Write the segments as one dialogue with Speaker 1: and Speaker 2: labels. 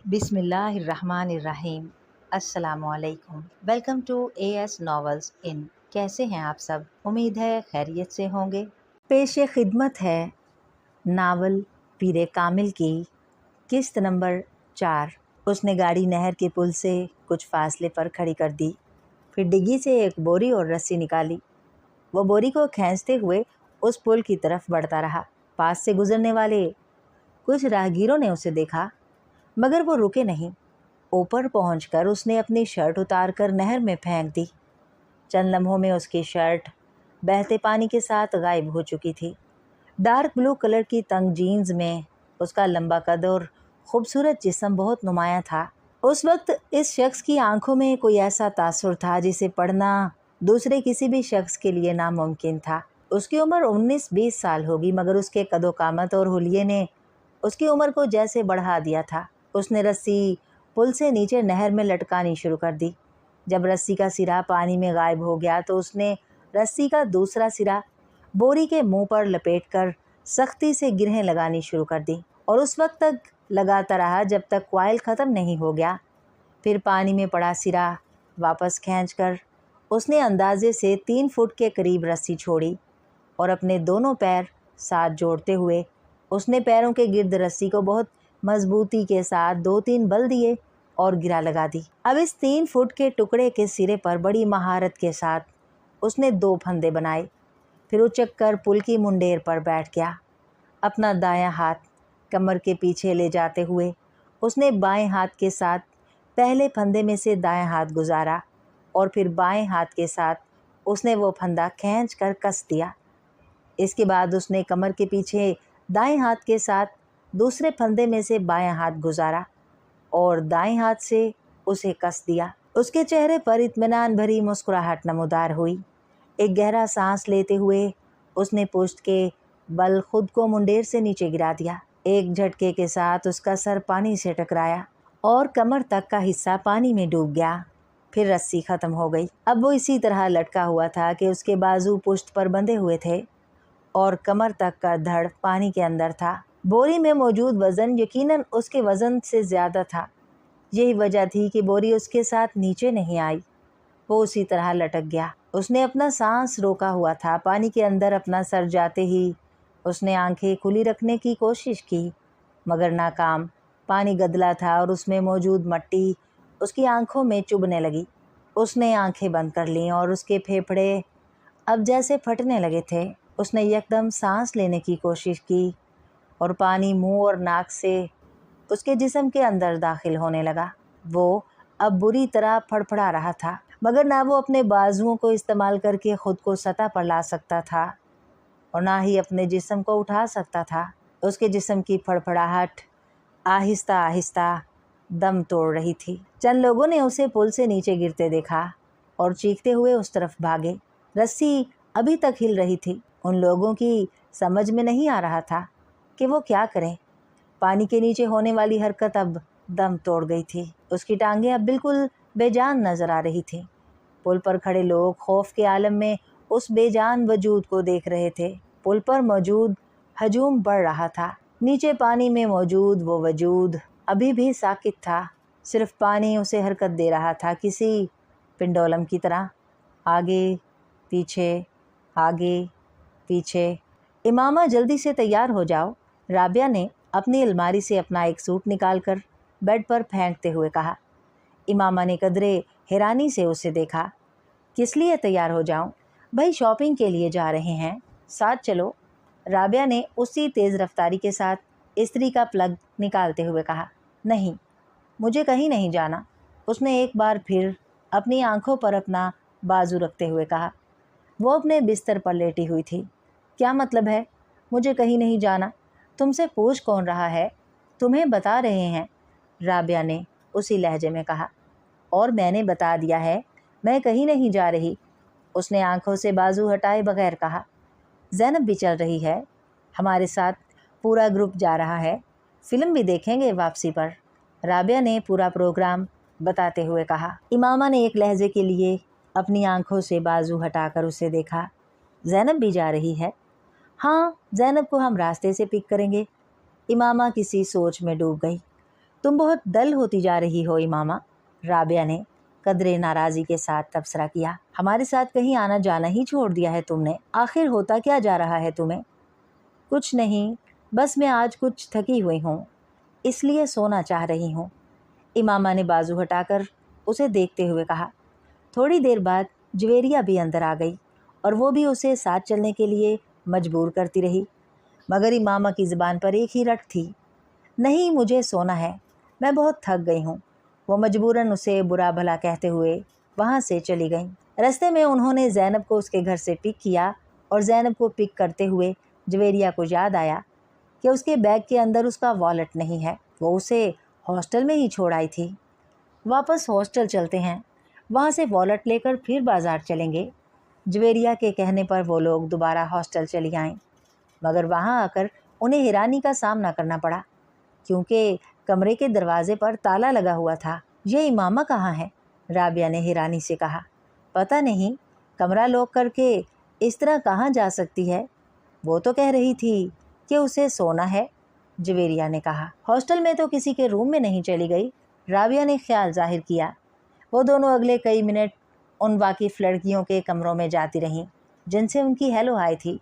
Speaker 1: बिस्मिल्लाहिर्रहमानिर्रहीम। अस्सलाम वालेकुम। वेलकम टू एएस नॉवेल्स इन। कैसे हैं आप सब? उम्मीद है खैरियत से होंगे। पेश खिदमत है नावल पीरे कामिल की किस्त नंबर 4। उसने गाड़ी नहर के पुल से कुछ फासले पर खड़ी कर दी, फिर डिग्गी से एक बोरी और रस्सी निकाली। वो बोरी को खींचते हुए उस पुल की तरफ बढ़ता रहा। पास से गुजरने वाले कुछ राहगीरों ने उसे देखा, मगर वो रुके नहीं। ऊपर पहुंचकर उसने अपनी शर्ट उतारकर नहर में फेंक दी। चंद लम्हों में उसकी शर्ट बहते पानी के साथ गायब हो चुकी थी। डार्क ब्लू कलर की तंग जीन्स में उसका लंबा कद और खूबसूरत जिस्म बहुत नुमायां था। उस वक्त इस शख्स की आंखों में कोई ऐसा तासुर था जिसे पढ़ना दूसरे किसी भी शख्स के लिए नामुमकिन था। उसकी उम्र 19-20 साल होगी, मगर उसके कदो कामत और हुलिये ने उसकी उम्र को जैसे बढ़ा दिया था। उसने रस्सी पुल से नीचे नहर में लटकानी शुरू कर दी। जब रस्सी का सिरा पानी में गायब हो गया तो उसने रस्सी का दूसरा सिरा बोरी के मुंह पर लपेटकर सख्ती से गिरहें लगानी शुरू कर दी और उस वक्त तक लगाता रहा जब तक कॉइल ख़त्म नहीं हो गया। फिर पानी में पड़ा सिरा वापस खींचकर उसने अंदाजे से 3 फुट के करीब रस्सी छोड़ी और अपने दोनों पैर साथ जोड़ते हुए उसने पैरों के गिर्द रस्सी को बहुत मजबूती के साथ 2-3 बल दिए और गिरा लगा दी। अब इस 3 फुट के टुकड़े के सिरे पर बड़ी महारत के साथ उसने 2 फंदे बनाए। फिर उचक कर पुल की मुंडेर पर बैठ गया। अपना दायां हाथ कमर के पीछे ले जाते हुए उसने बाएं हाथ के साथ पहले फंदे में से दायां हाथ गुजारा और फिर बाएं हाथ के साथ उसने वो फंदा खींच कर कस दिया। इसके बाद उसने कमर के पीछे दाएं हाथ के साथ दूसरे फंदे में से बायां हाथ गुजारा और दाएं हाथ से उसे कस दिया। उसके चेहरे पर इत्मीनान भरी मुस्कुराहट नमूदार हुई। एक गहरा सांस लेते हुए उसने पुश्त के बल खुद को मुंडेर से नीचे गिरा दिया। एक झटके के साथ उसका सर पानी से टकराया और कमर तक का हिस्सा पानी में डूब गया। फिर रस्सी खत्म हो गई। अब वो इसी तरह लटका हुआ था कि उसके बाजू पुश्त पर बंधे हुए थे और कमर तक का धड़ पानी के अंदर था। बोरी में मौजूद वज़न यकीनन उसके वज़न से ज़्यादा था। यही वजह थी कि बोरी उसके साथ नीचे नहीं आई। वो उसी तरह लटक गया। उसने अपना सांस रोका हुआ था। पानी के अंदर अपना सर जाते ही उसने आंखें खुली रखने की कोशिश की, मगर नाकाम। पानी गदला था और उसमें मौजूद मट्टी उसकी आंखों में चुभने लगी। उसने आंखें बंद कर लीं और उसके फेफड़े अब जैसे फटने लगे थे। उसने यकदम सांस लेने की कोशिश की और पानी मुंह और नाक से उसके जिस्म के अंदर दाखिल होने लगा। वो अब बुरी तरह फड़फड़ा रहा था, मगर ना वो अपने बाजुओं को इस्तेमाल करके खुद को सतह पर ला सकता था और ना ही अपने जिस्म को उठा सकता था। उसके जिस्म की फड़फड़ाहट आहिस्ता आहिस्ता दम तोड़ रही थी। चंद लोगों ने उसे पुल से नीचे गिरते देखा और चीखते हुए उस तरफ भागे। रस्सी अभी तक हिल रही थी। उन लोगों की समझ में नहीं आ रहा था कि वो क्या करें। पानी के नीचे होने वाली हरकत अब दम तोड़ गई थी। उसकी टांगें अब बिल्कुल बेजान नजर आ रही थीं। पुल पर खड़े लोग खौफ के आलम में उस बेजान वजूद को देख रहे थे। पुल पर मौजूद हजूम बढ़ रहा था। नीचे पानी में मौजूद वो वजूद अभी भी साकित था। सिर्फ पानी उसे हरकत दे रहा था, किसी पिंडोलम की तरह। आगे पीछे, आगे पीछे। इमामा जल्दी से तैयार हो जाओ, राबिया ने अपनी अलमारी से अपना एक सूट निकालकर बेड पर फेंकते हुए कहा। इमामा ने कदरे हैरानी से उसे देखा। किस लिए तैयार हो जाऊं? भाई शॉपिंग के लिए जा रहे हैं, साथ चलो। राबिया ने उसी तेज़ रफ्तारी के साथ इस्त्री का प्लग निकालते हुए कहा। नहीं, मुझे कहीं नहीं जाना, उसने एक बार फिर अपनी आंखों पर अपना बाजू रखते हुए कहा। वो अपने बिस्तर पर लेटी हुई थी। क्या मतलब है मुझे कहीं नहीं जाना? तुमसे पूछ कौन रहा है? तुम्हें बता रहे हैं, राबिया ने उसी लहजे में कहा। और मैंने बता दिया है, मैं कहीं नहीं जा रही, उसने आंखों से बाजू हटाए बगैर कहा। ज़ैनब भी चल रही है, हमारे साथ पूरा ग्रुप जा रहा है, फ़िल्म भी देखेंगे वापसी पर, राबिया ने पूरा प्रोग्राम बताते हुए कहा। इमामा ने एक लहजे के लिए अपनी आंखों से बाजू हटाकर उसे देखा। ज़ैनब भी जा रही है? हाँ, ज़ैनब को हम रास्ते से पिक करेंगे। इमामा किसी सोच में डूब गई। तुम बहुत डल होती जा रही हो इमामा, राबिया ने कदरे नाराज़ी के साथ तबसरा किया। हमारे साथ कहीं आना जाना ही छोड़ दिया है तुमने। आखिर होता क्या जा रहा है तुम्हें? कुछ नहीं, बस मैं आज कुछ थकी हुई हूँ, इसलिए सोना चाह रही हूँ। इमामा ने बाजू हटाकर उसे देखते हुए कहा। थोड़ी देर बाद जवेरिया भी अंदर आ गई और वो भी उसे साथ चलने के लिए मजबूर करती रही, मगर इमामा की ज़बान पर एक ही रट थी, नहीं मुझे सोना है, मैं बहुत थक गई हूँ। वो मजबूरन उसे बुरा भला कहते हुए वहाँ से चली गईं। रास्ते में उन्होंने ज़ैनब को उसके घर से पिक किया और ज़ैनब को पिक करते हुए जवेरिया को याद आया कि उसके बैग के अंदर उसका वॉलेट नहीं है। वो उसे हॉस्टल में ही छोड़ आई थी। वापस हॉस्टल चलते हैं, वहाँ से वॉलेट लेकर फिर बाज़ार चलेंगे। जवेरिया के कहने पर वो लोग दोबारा हॉस्टल चली आईं, मगर वहाँ आकर उन्हें हैरानी का सामना करना पड़ा, क्योंकि कमरे के दरवाजे पर ताला लगा हुआ था। ये इमामा कहाँ है? राबिया ने हैरानी से कहा। पता नहीं, कमरा लॉक करके इस तरह कहाँ जा सकती है? वो तो कह रही थी कि उसे सोना है, जवेरिया ने कहा। हॉस्टल में तो किसी के रूम में नहीं चली गई, राबिया ने ख्याल जाहिर किया। वो दोनों अगले कई मिनट उन वाकिफ़ लड़कियों के कमरों में जाती रहीं जिनसे उनकी हेलो हाय थी,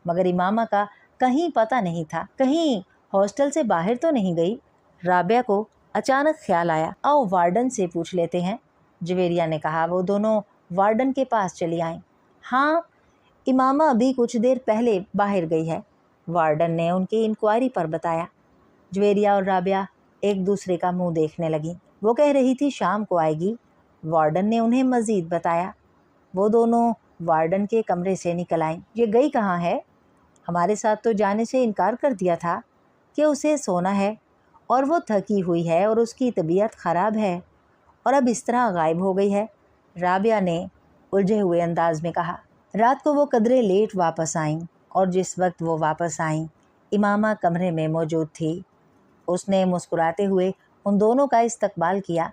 Speaker 1: मगर इमामा का कहीं पता नहीं था। कहीं हॉस्टल से बाहर तो नहीं गई? राबिया को अचानक ख्याल आया, आओ वार्डन से पूछ लेते हैं, जवेरिया ने कहा। वो दोनों वार्डन के पास चली आईं। हाँ, इमामा अभी कुछ देर पहले बाहर गई है, वार्डन ने उनकी इंक्वायरी पर बताया। जवेरिया और राबिया एक दूसरे का मुंह देखने लगी। वो कह रही थी शाम को आएगी, वार्डन ने उन्हें मज़ीद बताया। वो दोनों वार्डन के कमरे से निकल आईं। ये गई कहाँ है? हमारे साथ तो जाने से इनकार कर दिया था कि उसे सोना है और वो थकी हुई है और उसकी तबीयत ख़राब है, और अब इस तरह गायब हो गई है, राबिया ने उलझे हुए अंदाज में कहा। रात को वो कदरे लेट वापस आईं और जिस वक्त वो वापस आईं इमामा कमरे में मौजूद थी। उसने मुस्कुराते हुए उन दोनों का इस्तकबाल किया।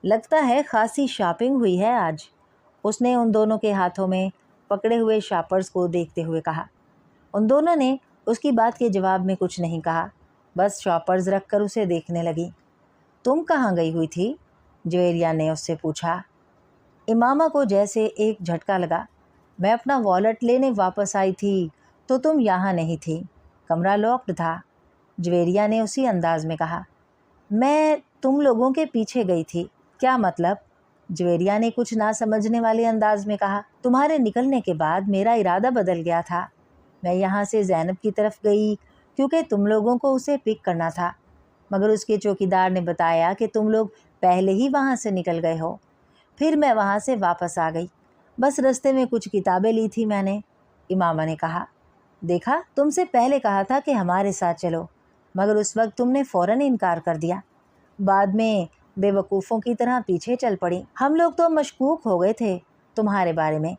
Speaker 1: लगता है खासी शॉपिंग हुई है आज, उसने उन दोनों के हाथों में पकड़े हुए शॉपर्स को देखते हुए कहा। उन दोनों ने उसकी बात के जवाब में कुछ नहीं कहा, बस शॉपर्स रखकर उसे देखने लगी। तुम कहाँ गई हुई थी? जवेरिया ने उससे पूछा। इमामा को जैसे एक झटका लगा। मैं अपना वॉलेट लेने वापस आई थी तो तुम यहाँ नहीं थी, कमरा लॉक्ड था, जवेरिया ने उसी अंदाज में कहा। मैं तुम लोगों के पीछे गई थी। क्या मतलब? जवेरिया ने कुछ ना समझने वाले अंदाज में कहा। तुम्हारे निकलने के बाद मेरा इरादा बदल गया था। मैं यहाँ से ज़ैनब की तरफ गई क्योंकि तुम लोगों को उसे पिक करना था, मगर उसके चौकीदार ने बताया कि तुम लोग पहले ही वहाँ से निकल गए हो। फिर मैं वहाँ से वापस आ गई, बस रास्ते में कुछ किताबें ली थी मैंने, इमामा ने कहा। देखा, तुमसे पहले कहा था कि हमारे साथ चलो, मगर उस वक्त तुमने फ़ौरन इनकार कर दिया। बाद में बेवकूफ़ों की तरह पीछे चल पड़ी। हम लोग तो मशकूक हो गए थे तुम्हारे बारे में,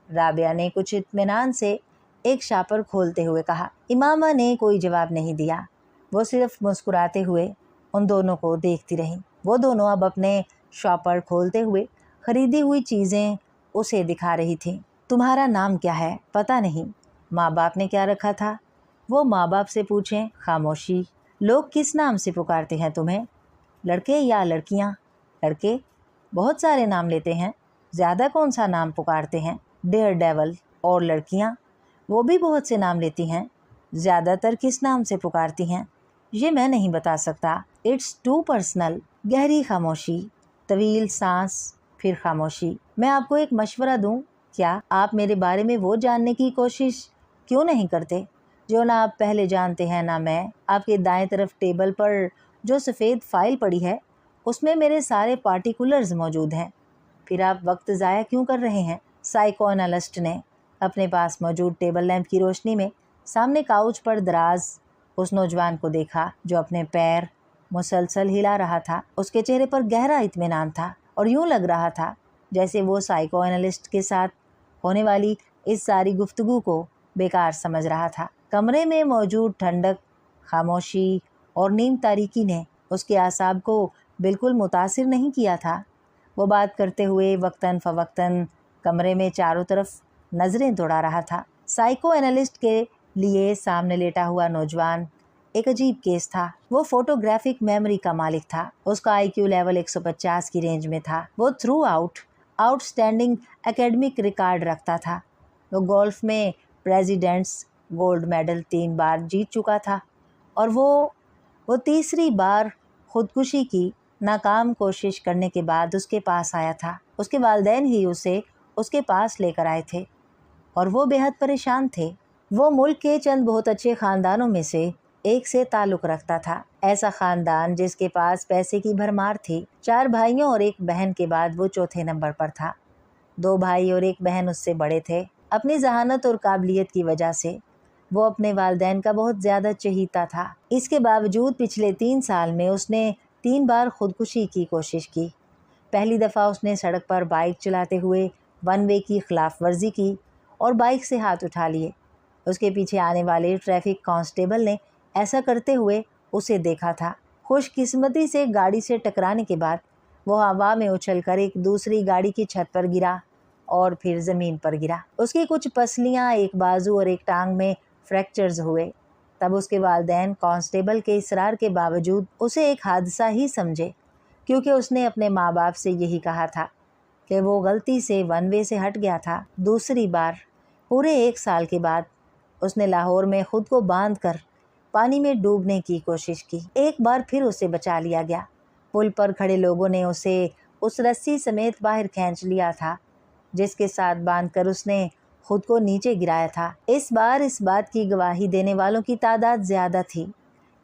Speaker 1: राबिया ने कुछ इत्मीनान से एक शापर खोलते हुए कहा। इमामा ने कोई जवाब नहीं दिया, वो सिर्फ मुस्कुराते हुए उन दोनों को देखती रहीं। वो दोनों अब अपने शॉपर खोलते हुए खरीदी हुई चीज़ें उसे दिखा रही थीं। तुम्हारा नाम क्या है? पता नहीं, माँ बाप ने क्या रखा था? वो माँ बाप से पूछें। खामोशी। लोग किस नाम से पुकारते हैं तुम्हें? लड़के या लड़कियाँ? लड़के बहुत सारे नाम लेते हैं, ज़्यादा कौन सा नाम पुकारते हैं? Daredevil. और लड़कियाँ? वो भी बहुत से नाम लेती हैं, ज़्यादातर किस नाम से पुकारती हैं? ये मैं नहीं बता सकता, इट्स टू पर्सनल। गहरी खामोशी, तवील सांस, फिर खामोशी। मैं आपको एक मशवरा दूं, क्या आप मेरे बारे में वो जानने की कोशिश क्यों नहीं करते जो ना आप पहले जानते हैं ना मैं? आपके दाएं तरफ टेबल पर जो सफ़ेद फाइल पड़ी है उसमें मेरे सारे पार्टिकुलर्स मौजूद हैं। फिर आप वक्त ज़ाया क्यों कर रहे हैं? साइको एनालिस्ट ने अपने पास मौजूद टेबल लैंप की रोशनी में सामने काउच पर दराज उस नौजवान को देखा जो अपने पैर मुसलसल हिला रहा था। उसके चेहरे पर गहरा इत्मीनान था और यूं लग रहा था जैसे वो साइको एनालिस्ट के साथ होने वाली इस सारी गुफ्तगू को बेकार समझ रहा था। कमरे में मौजूद ठंडक, खामोशी और नीम तारीकी ने उसके आसाब को बिल्कुल मुतासिर नहीं किया था। वो बात करते हुए वक्तन फ़वक्तन कमरे में चारों तरफ नज़रें दौड़ा रहा था। साइको एनालिस्ट के लिए सामने लेटा हुआ नौजवान एक अजीब केस था। वो फोटोग्राफिक मेमोरी का मालिक था। उसका IQ लेवल 150 की रेंज में था। वो through out outstanding academic record रखता था। वो गोल्फ में प्रेसिडेंट्स गोल्ड मेडल 3 बार जीत चुका था और वो तीसरी बार खुदकुशी की नाकाम कोशिश करने के बाद उसके पास आया था। उसके वालिदैन ही उसे उसके पास लेकर आए थे और वो बेहद परेशान थे। वो मुल्क के चंद बहुत अच्छे ख़ानदानों में से एक से ताल्लुक़ रखता था। ऐसा ख़ानदान जिसके पास पैसे की भरमार थी। 4 भाइयों और 1 बहन के बाद वो चौथे नंबर पर था। 2 भाई और 1 बहन उससे बड़े थे। अपनी ज़हानत और काबिलियत की वजह से वो अपने वालिदैन का बहुत ज़्यादा चहीता था। इसके बावजूद पिछले 3 साल में उसने 3 बार खुदकुशी की कोशिश की। पहली दफ़ा उसने सड़क पर बाइक चलाते हुए वन वे की खिलाफ वर्जी की और बाइक से हाथ उठा लिए। उसके पीछे आने वाले ट्रैफिक कांस्टेबल ने ऐसा करते हुए उसे देखा था। खुशकिस्मती से गाड़ी से टकराने के बाद वो हवा में उछलकर एक दूसरी गाड़ी की छत पर गिरा और फिर ज़मीन पर गिरा। उसकी कुछ पसलियाँ, एक बाजू और एक टांग में फ्रैक्चर्स हुए। तब उसके वालिदैन कांस्टेबल के इसरार के बावजूद उसे एक हादसा ही समझे, क्योंकि उसने अपने माँ बाप से यही कहा था कि वो गलती से वन वे से हट गया था। दूसरी बार पूरे 1 साल के बाद उसने लाहौर में खुद को बांध कर पानी में डूबने की कोशिश की। एक बार फिर उसे बचा लिया गया। पुल पर खड़े लोगों ने उसे उस रस्सी समेत बाहर खींच लिया था जिसके साथ बांधकर उसने खुद को नीचे गिराया था। इस बार इस बात की गवाही देने वालों की तादाद ज़्यादा थी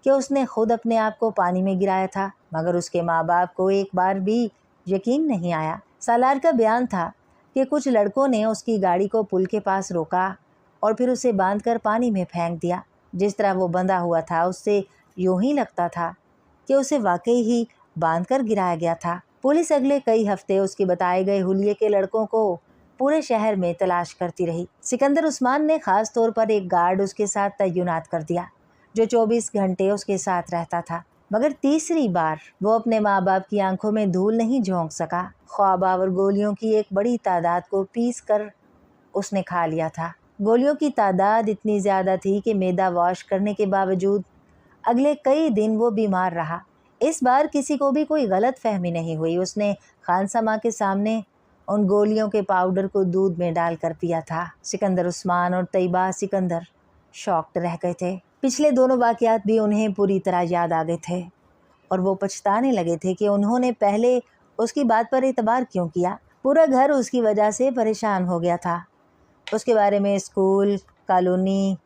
Speaker 1: कि उसने खुद अपने आप को पानी में गिराया था, मगर उसके माँ बाप को एक बार भी यकीन नहीं आया। सालार का बयान था कि कुछ लड़कों ने उसकी गाड़ी को पुल के पास रोका और फिर उसे बांधकर पानी में फेंक दिया। जिस तरह वो बंधा हुआ था उससे यूं ही लगता था कि उसे वाकई ही बांधकर गिराया गया था। पुलिस अगले कई हफ्ते उसके बताए गए हुलिये के लड़कों को पूरे शहर में तलाश करती रही। सिकंदर उस्मान ने खास तौर पर एक गार्ड उसके साथ तैनात कर दिया जो 24 घंटे उसके साथ रहता था। मगर तीसरी बार वो अपने माँ बाप की आंखों में धूल नहीं झोंक सका। ख्वाब और गोलियों की एक बड़ी तादाद को पीस कर उसने खा लिया था। गोलियों की तादाद इतनी ज़्यादा थी कि मैदा वॉश करने के बावजूद अगले कई दिन वो बीमार रहा। इस बार किसी को भी कोई गलत फहमी नहीं हुई। उसने खानसमा के सामने उन गोलियों के पाउडर को दूध में डालकर पिया था। सिकंदर उस्मान और तैयबा सिकंदर शॉक्ड रह गए थे। पिछले दोनों वाक़यात भी उन्हें पूरी तरह याद आ गए थे और वो पछताने लगे थे कि उन्होंने पहले उसकी बात पर एतबार क्यों किया। पूरा घर उसकी वजह से परेशान हो गया था। उसके बारे में स्कूल, कॉलोनी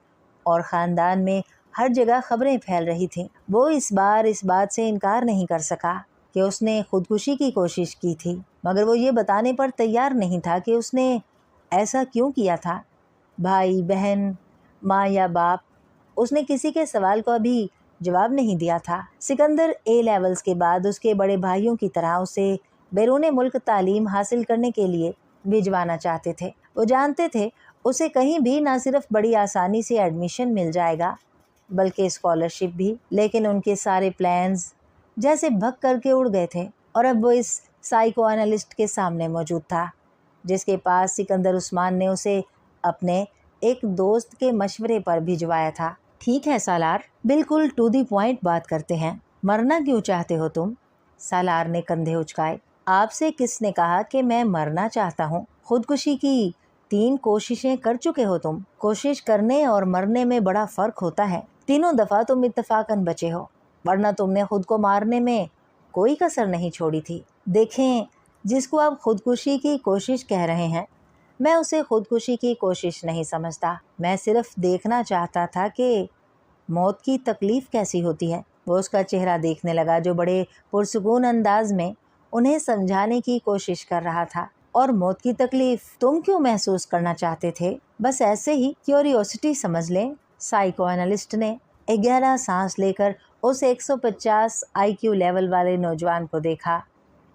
Speaker 1: और ख़ानदान में हर जगह खबरें फैल रही थीं। वो इस बार इस बात से इनकार नहीं कर सका कि उसने खुदकुशी की कोशिश की थी, मगर वो ये बताने पर तैयार नहीं था कि उसने ऐसा क्यों किया था। भाई बहन, माँ या बाप, उसने किसी के सवाल को अभी जवाब नहीं दिया था। सिकंदर A लेवल्स के बाद उसके बड़े भाइयों की तरह उसे बैरून मुल्क तालीम हासिल करने के लिए भिजवाना चाहते थे। वो जानते थे उसे कहीं भी ना सिर्फ बड़ी आसानी से एडमिशन मिल जाएगा बल्कि स्कॉलरशिप भी। लेकिन उनके सारे प्लान्स जैसे भग करके उड़ गए थे और अब वो इस साइको एनालिस्ट के सामने मौजूद था जिसके पास सिकंदर उस्मान ने उसे अपने एक दोस्त के मशवरे पर भिजवाया था। ठीक है सालार, बिल्कुल टू दी पॉइंट बात करते हैं। मरना क्यों चाहते हो तुम? सालार ने कंधे उचकाए। आपसे किसने कहा कि मैं मरना चाहता हूँ? खुदकुशी की 3 कोशिशें कर चुके हो तुम। कोशिश करने और मरने में बड़ा फ़र्क होता है। तीनों दफ़ा तुम इत्तफाकन बचे हो, वरना तुमने खुद को मारने में कोई कसर नहीं छोड़ी थी। देखें, जिसको आप खुदकुशी की कोशिश कह रहे हैं, मैं उसे खुदकुशी की कोशिश नहीं समझता। मैं सिर्फ देखना चाहता था कि मौत की तकलीफ़ कैसी होती है। वो उसका चेहरा देखने लगा जो बड़े पुरसुकून अंदाज में उन्हें समझाने की कोशिश कर रहा था। और मौत की तकलीफ़ तुम क्यों महसूस करना चाहते थे? बस ऐसे ही, क्यूरियोसिटी समझ लें। साइको एनालिस्ट ने एक गहरा सांस लेकर उस 150 IQ लेवल वाले नौजवान को देखा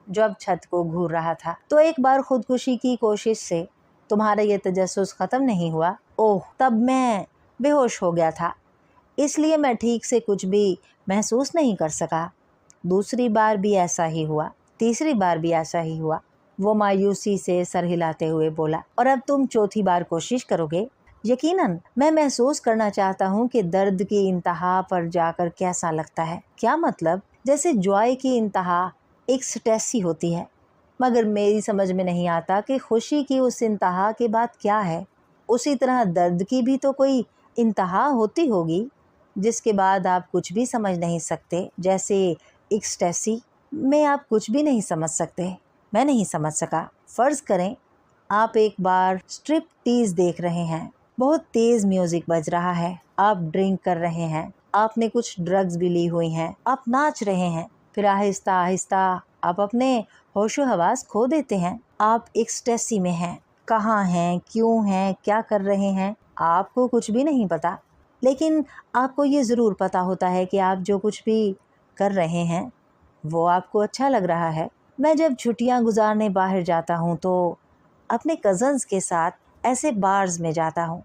Speaker 1: जो अब छत को घूर रहा था। तो एक बार खुदकुशी की कोशिश से तुम्हारा ये तजस्सुस ख़त्म नहीं हुआ? ओह, तब मैं बेहोश हो गया था, इसलिए मैं ठीक से कुछ भी महसूस नहीं कर सका। दूसरी बार भी ऐसा ही हुआ, तीसरी बार भी ऐसा ही हुआ। वो मायूसी से सर हिलाते हुए बोला। और अब तुम चौथी बार कोशिश करोगे? यकीनन मैं महसूस करना चाहता हूँ कि दर्द की इंतहा पर जाकर कैसा लगता है। क्या मतलब? जैसे जॉय की इंतहा एक्सटेसी होती है, मगर मेरी समझ में नहीं आता कि खुशी की उस इंतहा के बाद क्या है। उसी तरह दर्द की भी तो कोई इंतहा होती होगी जिसके बाद आप कुछ भी समझ नहीं सकते, जैसे एक्सटेसी में आप कुछ भी नहीं समझ सकते। मैं नहीं समझ सका। फर्ज करें आप एक बार स्ट्रिप टीज देख रहे हैं, बहुत तेज म्यूजिक बज रहा है, आप ड्रिंक कर रहे हैं, आपने कुछ ड्रग्स भी ली हुई हैं, आप नाच रहे हैं, फिर आहिस्ता आहिस्ता आप अपने होशो हवास खो देते हैं। आप एक्सटेसी में हैं, कहाँ हैं, क्यों हैं, क्या कर रहे हैं, आपको कुछ भी नहीं पता। लेकिन आपको ये ज़रूर पता होता है कि आप जो कुछ भी कर रहे हैं वो आपको अच्छा लग रहा है। मैं जब छुट्टियां गुजारने बाहर जाता हूँ तो अपने कज़न्स के साथ ऐसे बार्स में जाता हूँ।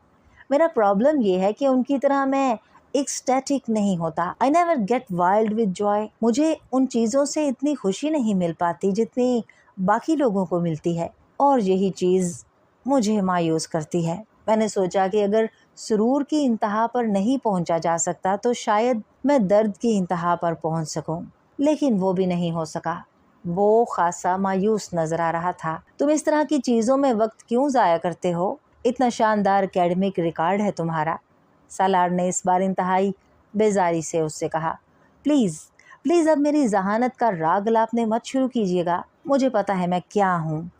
Speaker 1: मेरा प्रॉब्लम ये है कि उनकी तरह मैं एक्सटैटिक नहीं होता। I never get wild with Joy. मुझे उन चीज़ों से इतनी खुशी नहीं मिल पाती जितनी बाकी लोगों को मिलती है, और यही चीज़ मुझे मायूस करती है। मैंने सोचा कि अगर सुरूर की इंतहा पर नहीं पहुंचा जा सकता तो शायद मैं दर्द की इंतहा पर पहुंच सकूं, लेकिन वो भी नहीं हो सका। वो खासा मायूस नजर आ रहा था। तुम इस तरह की चीज़ों में वक्त क्यों ज़ाया करते हो? इतना शानदार एकेडमिक रिकॉर्ड है तुम्हारा। सालार ने इस बार इंतहाई बेजारी से उससे कहा, प्लीज़ प्लीज़ अब मेरी जहानत का राग लापने मत शुरू कीजिएगा। मुझे पता है मैं क्या हूँ।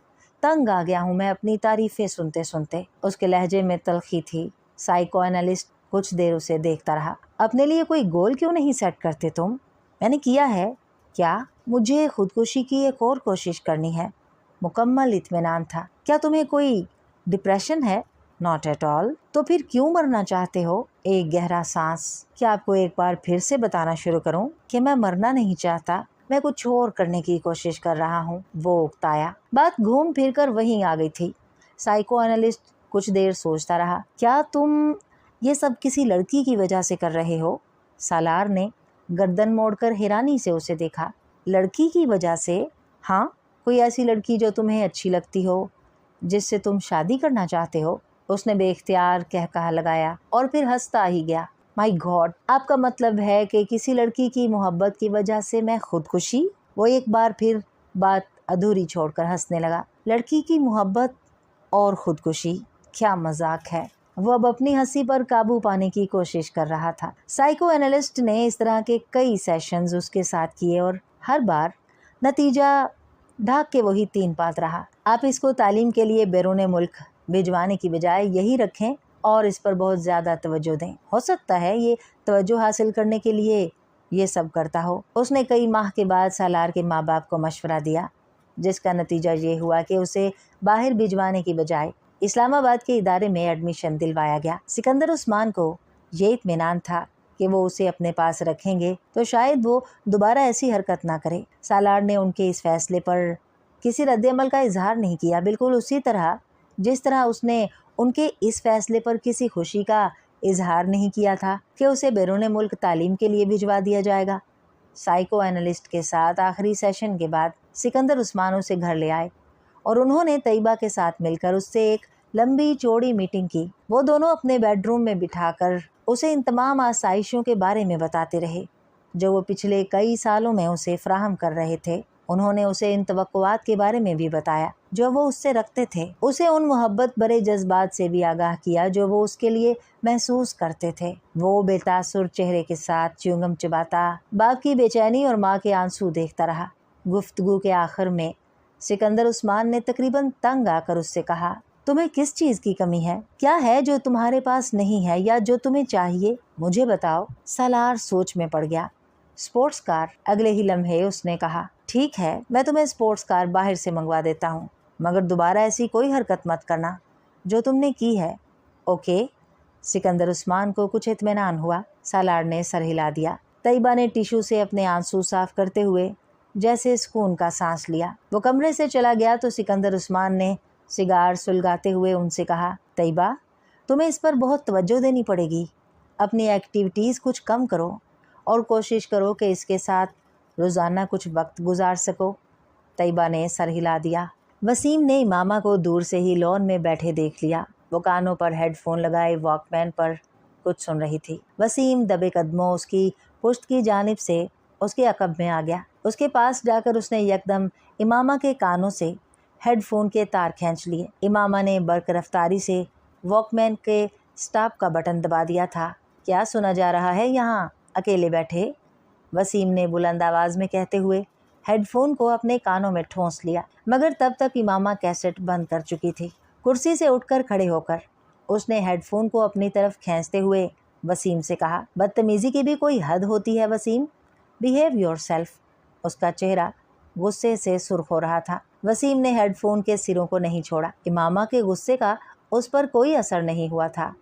Speaker 1: तंग आ गया हूँ मैं अपनी तारीफ़ें सुनते सुनते। उसके लहजे में तलखी थी। साइको एनालिस्ट कुछ देर उसे देखता रहा। अपने लिए कोई गोल क्यों नहीं सेट करते तुम? मैंने किया है। क्या? मुझे खुदकुशी की एक और कोशिश करनी है। मुकम्मल इत्मीनान था। क्या तुम्हें कोई डिप्रेशन है? Not at all. तो फिर क्यों मरना चाहते हो? एक गहरा सांस। क्या आपको एक बार फिर से बताना शुरू करूं कि मैं मरना नहीं चाहता, मैं कुछ और करने की कोशिश कर रहा हूँ, वो उकताया। बात घूम फिर कर वहीं आ गई थी। साइको एनालिस्ट कुछ देर सोचता रहा। क्या तुम ये सब किसी लड़की की वजह से कर रहे हो? सालार ने गर्दन मोड़कर हैरानी से उसे देखा। लड़की की वजह से? हाँ, कोई ऐसी लड़की जो तुम्हें अच्छी लगती हो, जिससे तुम शादी करना चाहते हो। उसने बेख्तियार कहकहा लगाया और फिर हंसता ही गया। माय गॉड, आपका मतलब है कि किसी लड़की की मोहब्बत की वजह से मैं खुदकुशी? वो एक बार फिर बात अधूरी छोड़कर हंसने लगा। लड़की की मोहब्बत और खुदकुशी, क्या मजाक है। वो अब अपनी हंसी पर काबू पाने की कोशिश कर रहा था। साइको एनालिस्ट ने इस तरह के कई सेशंस उसके साथ किए और हर बार नतीजा ढाक के वही 3 बात रहा। आप इसको तालीम के लिए बैरून मुल्क भिजवाने की बजाय यही रखें और इस पर बहुत ज़्यादा तवज्जो दें। हो सकता है ये तवज्जो हासिल करने के लिए ये सब करता हो। उसने कई माह के बाद सालार के माँ बाप को मशवरा दिया, जिसका नतीजा ये हुआ कि उसे बाहर भिजवाने की बजाय इस्लामाबाद के इदारे में एडमिशन दिलवाया गया। सिकंदर उस्मान को ये इत्मीनान था कि वो उसे अपने पास रखेंगे तो शायद वो दोबारा ऐसी हरकत ना करे। सालार ने उनके इस फैसले पर किसी रद्द-ए-अमल का इजहार नहीं किया, बिल्कुल उसी तरह जिस तरह उसने उनके इस फैसले पर किसी खुशी का इजहार नहीं किया था कि उसे बैरून मुल्क तालीम के लिए भिजवा दिया जाएगा। साइको एनालिस्ट के साथ आखिरी सेशन के बाद सिकंदर उस्मान उसे घर ले आए और उन्होंने तैयबा के साथ मिलकर उससे एक लंबी चौड़ी मीटिंग की। वो दोनों अपने बेडरूम में बिठाकर उसे इन तमाम आसाइशों के बारे में बताते रहे जो वो पिछले कई सालों में उसे फराहम कर रहे थे। उन्होंने उसे इन तवक्कुआत के बारे में भी बताया जो वो उससे रखते थे। उसे उन मोहब्बत भरे जज्बात से भी आगाह किया जो वो उसके लिए महसूस करते थे। वो बेतासुर चेहरे के साथ च्युइंगम चबाता बाप की बेचैनी और माँ के आंसू देखता रहा। गुफ्तगू के आखिर में सिकंदर उस्मान ने तकरीबन तंग आकर उससे कहा, तुम्हें किस चीज की कमी है? क्या है जो तुम्हारे पास नहीं है या जो तुम्हें चाहिए? मुझे बताओ। सालार सोच में पड़ गया। Sports car. अगले ही लम्हे उसने कहा, ठीक है, मैं तुम्हें स्पोर्ट्स कार बाहर से मंगवा देता हूँ, मगर दोबारा ऐसी कोई हरकत मत करना जो तुमने की है। ओके। सिकंदर उस्मान को कुछ इत्मीनान हुआ। सालार ने सर हिला दिया। तैयबा ने टिश्यू से अपने आंसू साफ करते हुए जैसे सुकून का सांस लिया। वो कमरे से चला गया तो सिकंदर उस्मान ने सिगार सुलगाते हुए उनसे कहा, तैयबा, तुम्हें इस पर बहुत तवज्जो देनी पड़ेगी। अपनी एक्टिविटीज़ कुछ कम करो और कोशिश करो कि इसके साथ रोज़ाना कुछ वक्त गुजार सको। तैयबा ने सर हिला दिया। वसीम ने मामा को दूर से ही लॉन में बैठे देख लिया। वो कानों पर हेडफोन लगाए वॉकमैन पर कुछ सुन रही थी। वसीम दबे कदमों उसकी पुश्त की जानिब से उसके अकब में आ गया। उसके पास जाकर उसने यकदम इमामा के कानों से हेडफोन के तार खींच लिए। इमामा ने बर्क रफ्तारी से वॉकमैन के स्टॉप का बटन दबा दिया था। क्या सुना जा रहा है यहाँ अकेले बैठे? वसीम ने बुलंद आवाज़ में कहते हुए हेडफोन को अपने कानों में ठूंस लिया, मगर तब तक इमामा कैसेट बंद कर चुकी थी। कुर्सी से उठकर खड़े होकर उसने हेडफोन को अपनी तरफ खींचते हुए वसीम से कहा, बदतमीज़ी की भी कोई हद होती है वसीम, बिहेव योरसेल्फ। उसका चेहरा गुस्से से सुर्ख हो रहा था। वसीम ने हेडफोन के सिरों को नहीं छोड़ा। इमामा के गुस्से का उस पर कोई असर नहीं हुआ था।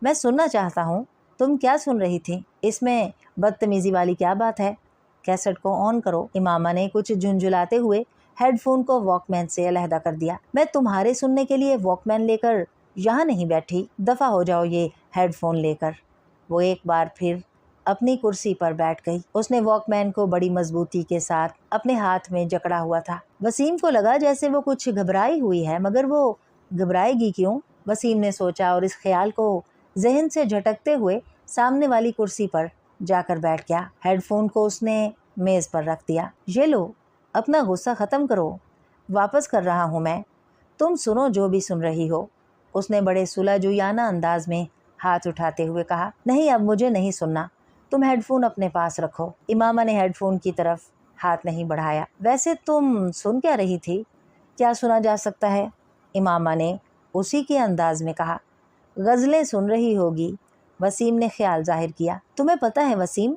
Speaker 1: मैं सुनना चाहता हूँ, तुम क्या सुन रही थी? इसमें बदतमीज़ी वाली क्या बात है? कैसेट को ऑन करो। इमामा ने कुछ झुंझुलाते हुए हेडफोन को वॉकमैन से अलहदा कर दिया। मैं तुम्हारे सुनने के लिए वॉकमैन लेकर यहाँ नहीं बैठी, दफ़ा हो जाओ ये हेडफोन लेकर। वो एक बार फिर अपनी कुर्सी पर बैठ गई। उसने वॉकमैन को बड़ी मजबूती के साथ अपने हाथ में जकड़ा हुआ था। वसीम को लगा जैसे वो कुछ घबराई हुई है, मगर वो घबराएगी क्यों? वसीम ने सोचा और इस ख्याल को जहन से झटकते हुए सामने वाली कुर्सी पर जाकर बैठ गया। हेडफोन को उसने मेज़ पर रख दिया। ये लो, अपना गुस्सा ख़त्म करो, वापस कर रहा हूँ मैं, तुम सुनो जो भी सुन रही हो। उसने बड़े सुलझुयाना अंदाज में हाथ उठाते हुए कहा। नहीं, अब मुझे नहीं सुनना, तुम हेडफोन अपने पास रखो। इमामा ने हेडफोन की तरफ हाथ नहीं बढ़ाया। वैसे तुम सुन क्या रही थी? क्या सुना जा सकता है? इमामा ने उसी के अंदाज में कहा। गज़लें सुन रही होगी, वसीम ने ख्याल जाहिर किया। तुम्हें पता है वसीम,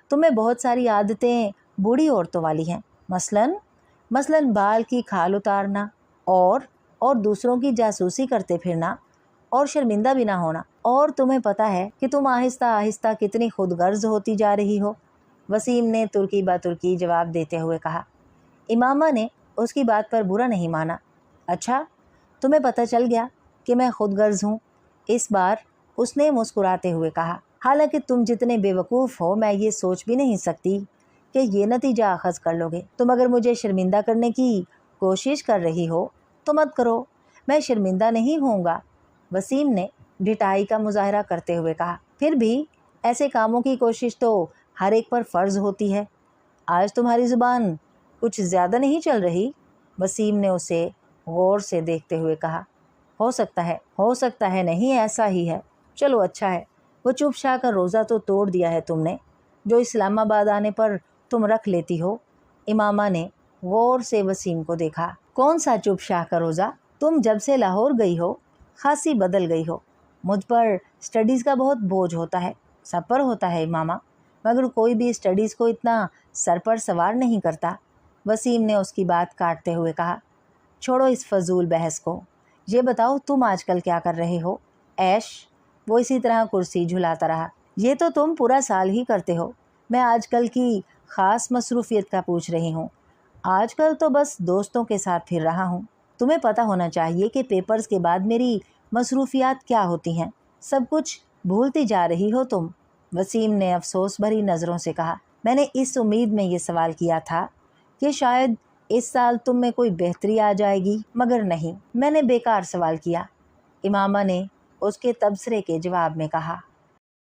Speaker 1: तुम्हें बहुत सारी आदतें बूढ़ी औरतों वाली हैं। मसलन बाल की खाल उतारना और दूसरों की जासूसी करते फिरना और शर्मिंदा भी ना होना। और तुम्हें पता है कि तुम आहिस्ता आहिस्ता कितनी खुदगर्ज होती जा रही हो, वसीम ने तुर्की बा तुर्की जवाब देते हुए कहा। इमामा ने उसकी बात पर बुरा नहीं माना। अच्छा, तुम्हें पता चल गया कि मैं खुदगर्ज हूँ? इस बार उसने मुस्कुराते हुए कहा। हालांकि तुम जितने बेवकूफ़ हो, मैं ये सोच भी नहीं सकती कि ये नतीजा अखज़ कर लोगे। तुम अगर मुझे शर्मिंदा करने की कोशिश कर रही हो तो मत करो, मैं शर्मिंदा नहीं होऊंगा, वसीम ने ढिठाई का मुजाहरा करते हुए कहा। फिर भी ऐसे कामों की कोशिश तो हर एक पर फ़र्ज़ होती है। आज तुम्हारी ज़ुबान कुछ ज़्यादा नहीं चल रही, वसीम ने उसे गौर से देखते हुए कहा। हो सकता है नहीं, ऐसा ही है। चलो अच्छा है, वो चुप छा कर रोज़ा तो तोड़ दिया है तुमने, जो इस्लामाबाद आने पर तुम रख लेती हो। इमामा ने गौर से वसीम को देखा। कौन सा चुप छा कर रोज़ा? तुम जब से लाहौर गई हो खासी बदल गई हो। मुझ पर स्टडीज़ का बहुत बोझ होता है, सब पर होता है इमामा, मगर कोई भी स्टडीज़ को इतना सर पर सवार नहीं करता, वसीम ने उसकी बात काटते हुए कहा। छोड़ो इस फजूल बहस को, ये बताओ तुम आजकल क्या कर रहे हो? ऐश, वो इसी तरह कुर्सी झुलाता रहा। ये तो तुम पूरा साल ही करते हो, मैं आजकल की ख़ास मसरूफ़ियत का पूछ रही हूँ। आजकल तो बस दोस्तों के साथ फिर रहा हूँ। तुम्हें पता होना चाहिए कि पेपर्स के बाद मेरी मसरूफ़ियात क्या होती हैं। सब कुछ भूलती जा रही हो तुम, वसीम ने अफसोस भरी नज़रों से कहा। मैंने इस उम्मीद में ये सवाल किया था कि शायद इस साल तुम में कोई बेहतरी आ जाएगी, मगर नहीं, मैंने बेकार सवाल किया, इमामा ने उसके तबसरे के जवाब में कहा।